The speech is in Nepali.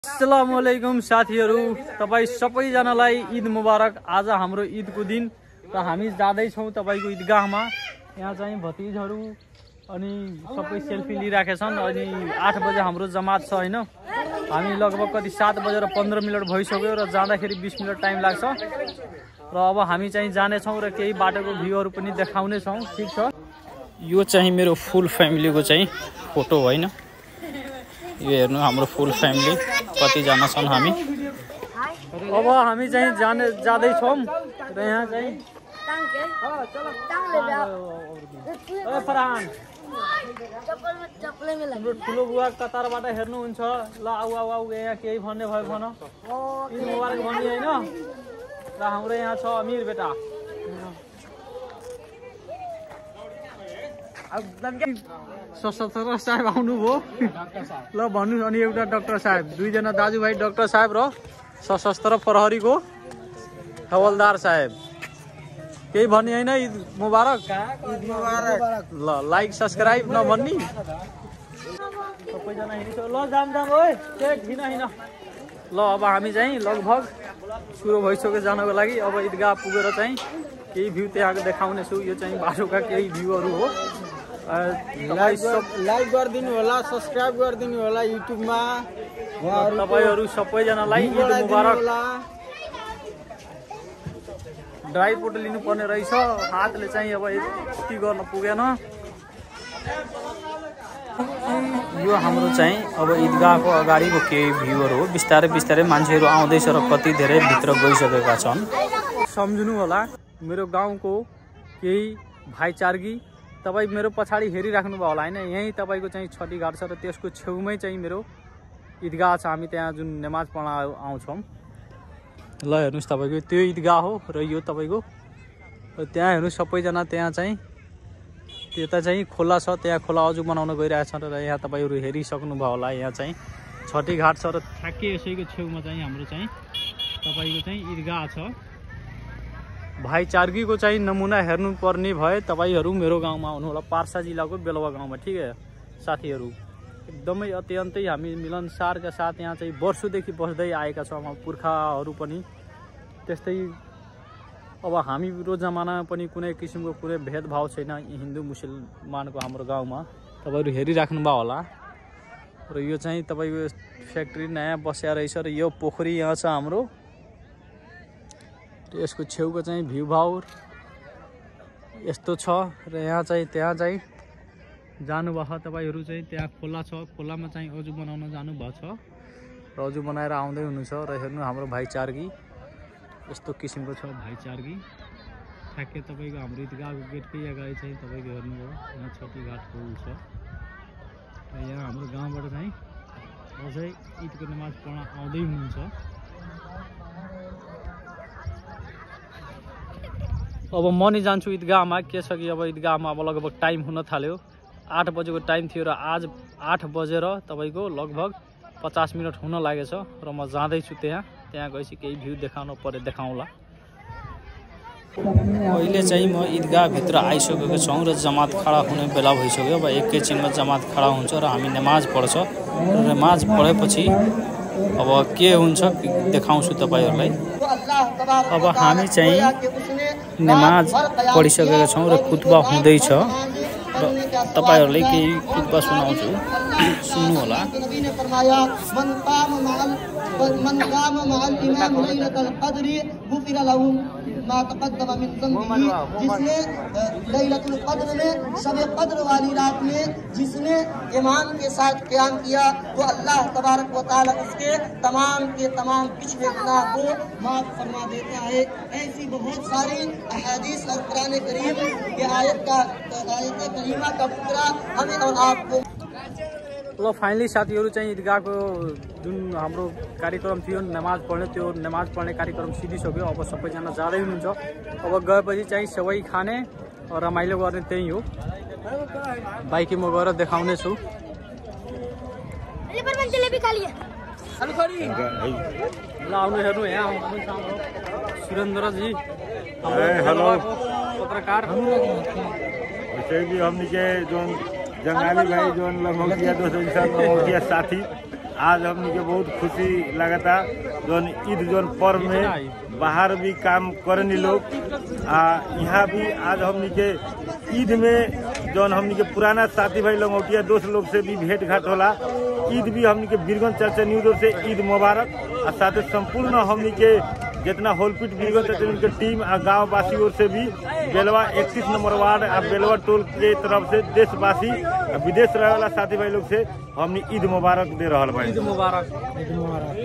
अस्सलामुअलैकुम साथीहरु, तपाई सबैजनालाई ईद मुबारक। आज हाम्रो ईदको दिन र हामी जाँदै छौं तपाईको ईदगाहमा। यहाँ चाहिँ भतिजहरु अनि सबै सेल्फी लिइराखेका छन् अनि 8 बजे हाम्रो जमात छ हैन। हामी लगभग कति 7 बजेर 15 मिनेट भइसक्यो र जाँदाखेरि 20 मिनेट टाइम लाग्छ र अब हामी चाहिँ जाने छौं र केही बाटोको भ्यूहरु पनि देखाउने छौं। ठीक छ, यो चाहिँ मेरो फुल फ्यामिलीको चाहिँ फोटो हैन। यो हेर्नु हाम्रो फुल फ्यामिली कति जना छन् हामी। अब हामी चाहिँ जाँदै छौं र यहाँ चाहिँ फरहान ठुलो बुवा कतारबाट हेर्नुहुन्छ। ल आउ आउ आउ, यहाँ केही भन्ने भयो भन। ईद मुबारक भन्ने हैन। र हाम्रो यहाँ छ अमीर बेटा। सशस्त्र साहेब आउनुभयो। ल भन्नु। अनि एउटा डाक्टर साहेब, दुईजना दाजुभाइ डाक्टर साहेब र सशस्त्र प्रहरीको हवलदार साहेब। केही भन्ने हैन? ईद मुबारक। ईद मुबारक। ल लाइक सब्स्क्राइब नभन्नी सबैजना हिँड्छ। ल जाम जाम ओए, हिँड हिँड। ल अब हामी चाहिँ लगभग सुरु भइसक्यो जानको लागि। अब ईदगाह पुगेर चाहिँ केही भ्यू त्यहाँको देखाउने छु। यो चाहिँ बाटोका केही भ्यूहरु हो। लाइक गरिदिनु होला, सब्स्क्राइब गरिदिनु होला युट्युबमा। तपाईहरु सबैजनालाई ईद मुबारक। ड्राई फोटो लिनु पर्ने रहेछ, हातले चाहिँ अब यति गर्न पुगेन। यो हाम्रो चाहिँ अब ईदगाहको अगाडिको केही भ्यूहरु हो। बिस्तारै बिस्तारै मान्छेहरु आउँदैछ र कति धेरै भित्र गइसकेका छन्। सम्झनु होला मेरो गाउँको केही भाइचारगी। तपाई मेरो पछाडी हेरिराख्नु भयो होला हैन। यही तपाईको चाहिँ छठी घाट छ र त्यसको छेउमै चाहिँ मेरो ईदगाह छ। हामी त्यहाँ जुन नमाज पढ्न आउँछौं। ल हेर्नुस्, तपाईको त्यो ईदगाह हो र यो तपाईको त्यहाँ हेर्नु। सबैजना त्यहाँ चाहिँ त्यता चाहिँ खोला छ, त्यहाँ खोला अझ बनाउन गइरहेछ र यहाँ तपाईहरु हेरिसक्नु भयो होला। यहाँ चाहिँ छठी घाट छ र ठ्याक्कै यसैको छेउमा चाहिँ हाम्रो चाहिँ तपाईको चाहिँ ईदगाह छ। भाइचारगीको चाहिँ नमुना हेर्नु पर्ने भए तपाईहरु मेरो गाउँमा आउनु होला, पार्सा जिल्लाको बेलवा गाउँमा। ठीक है साथीहरु, एकदमै अत्यन्तै हामी मिलनसारका साथ यहाँ चाहिँ वर्षौंदेखि बस्दै आएका छौं। हाम्रो पुर्खाहरु पनि त्यस्तै। अब हाम्रो जमानामा पनि कुनै किसिमको कुनै भेदभाव छैन हिन्दू मुसलमानको हाम्रो गाउँमा। तपाईहरु हेरिराख्नु भयो होला। र यो चाहिँ तपाईको फ्याक्ट्री नयाँ बस्या रहेछ र यो पोखरी यहाँ छ हाम्रो। यसको छेउको चाहिँ भ्यू भाउ यस्तो छ र यहाँ चाहिँ त्यहाँ चाहिँ जानुभयो तपाईहरु चाहिँ त्यहाँ खोला छ, खोलामा चाहिँ अजु बनाउन जानु भएको छ र अजु बनाएर आउँदै हुनुहुन्छ। र हेर्नु हाम्रो भाइचारगी यस्तो किसिमको छ भाइचारगी। ठ्याक्कै तपाईको हाम्रो ईदगाहको गेटकै अगाडि चाहिँ तपाईको हेर्नुभयो यहाँ छठी घाट पुल छ। र यहाँ हाम्रो गाउँबाट चाहिँ अझै ईदको नमाज पढ्न आउँदै हुनुहुन्छ। अब म नि जान्छु ईदगाहमा। के छ कि अब ईदगाहमा अब लगभग टाइम हुन थाल्यो। 8 बजेको टाइम थियो र आज 8 बजेर तपाईको लगभग 50 मिनेट हुन लागेछ र म जाँदैछु त्यहाँ गएपछि केही भ्यू देखाउन परे देखाउँला। अहिले चाहिँ म ईदगाह भित्र आइसकेको छौं र जमात खडा हुने बेला भइसक्यो। अब एकैछिनमा जमात खडा हुन्छ र हामी नमाज पढ्छ र नमाज पढेपछि अब के हुन्छ देखाउँछु तपाईहरुलाई। अब हामी चाहिँ नमाज पढिसकेका छौं र खुतबा हुँदैछ र तपाईहरुलाई केही खुतबा सुनाउँछु, सुन्नु होला। जिसने लैलतुल क़द्र में शब क़द्र वाली रात में जिसने ईमान के साथ क़याम किया तो अल्लाह तबारक व तआला उसके तमाम के तमाम पिछले गुनाह को माफ फरमा देता है। ऐसी बहुत सारी अहादीस और कुरान करीम के आयत करीमा का टुकड़ा हमें और आपको। ल फाइनली साथीहरु चाहिँ ईदगाहको जुन हाम्रो कार्यक्रम थियो नमाज पढ्ने, त्यो नमाज पढ्ने कार्यक्रम सिधिसक्यो। अब सबैजना जाँदै हुनुहुन्छ। अब गएपछि चाहिँ सेवाई खाने रमाइलो गर्ने त्यही हो। बाइकी म गएर देखाउने छु। ल आउनु हेर्नु, यहाँ आउनुहुन्छ हाम्रो सुरेन्द्र जी, हेलो पत्रकार। हमनी के जो जंगाली भाई जो लगभग 200 साथी आज हमनी के बहुत खुशी लगता जौन ईद जौन पर्व में बाहर भी काम करनी लोग यहाँ भी आज हमनी के ईद में जौन हमनी के पुराना साथी भाई लंगोटिया दोस्त लोग से भी भेंट घाट होला। ईद भी हमनी के बीरगंज चर्चा न्यूज ओर से ईद मुबारक और साथ ही संपूर्ण हमनी के जितना होलपीट बीरगंज चर्चा के टीम और गाँव वासी ओर से भी बेलवा 31 नंबर वार्ड और बेलवा टोल के तरफ से देशवासी विदेश रहे वाला साथी भाई लोग से हमनी ईद मुबारक दे रहा भाई। ईद मुबारक। ईद मुबारक।